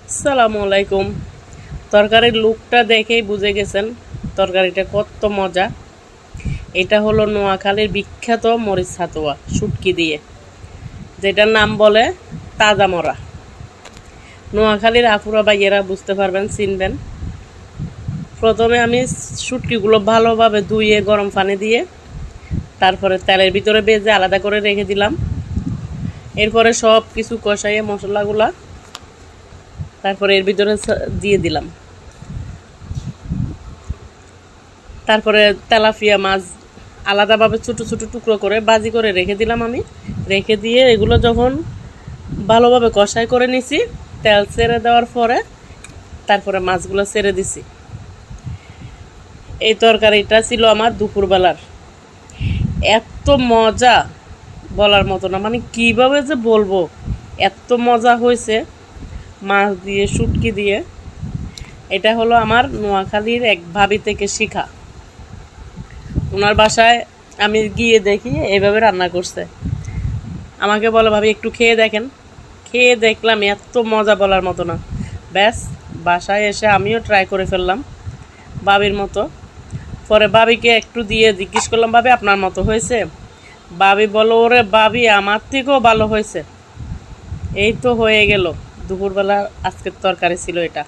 আসসালামু আলাইকুম। তরকারির লুকটা দেখেই বুঝে গেছেন তরকারিটা কত মজা। এটা হলো নোয়াখালীর বিখ্যাত মরিচ হাতুয়া শুটকি দিয়ে, যেটার নাম বলে তাজা মরা। নোয়াখালীর আপুরা ভাইয়েরা বুঝতে পারবেন, চিনবেন। প্রথমে আমি শুটকিগুলো ভালোভাবে ধুয়ে গরম পানি দিয়ে তারপরে তেলের ভিতরে ভেজে আলাদা করে রেখে দিলাম। এরপরে সব কিছু কষাইয়ে মশলাগুলা তারপরে এর ভিতরে দিয়ে দিলাম। তারপরে তেলাপিয়া মাছ আলাদাভাবে ছোটো ছোটো টুকরো করে ভাজি করে রেখে দিলাম আমি। রেখে দিয়ে এগুলো যখন ভালোভাবে কষাই করে নিছি, তেল ছেড়ে দেওয়ার পরে তারপরে মাছগুলো ছেড়ে দিছি। এই তরকারিটা ছিল আমার দুপুরবেলার। এত মজা বলার মতো না, মানে কীভাবে যে বলবো, এত মজা হয়েছে মাছ দিয়ে শুটকি দিয়ে। এটা হলো আমার নোয়াখালীর এক ভাবি থেকে শিখা। ওনার বাসায় আমি গিয়ে দেখি এইভাবে রান্না করছে। আমাকে বলে, ভাবি একটু খেয়ে দেখেন। খেয়ে দেখলাম এত মজা বলার মতো না। ব্যাস, বাসায় এসে আমিও ট্রাই করে ফেললাম ভাবির মতো। পরে ভাবিকে একটু দিয়ে জিজ্ঞেস করলাম, ভাবি আপনার মতো হয়েছে? ভাবি বলো, ওরে ভাবি আমার থেকেও ভালো হয়েছে। এই তো হয়ে গেল দুপুরবেলা আজকের তরকারি ছিল এটা।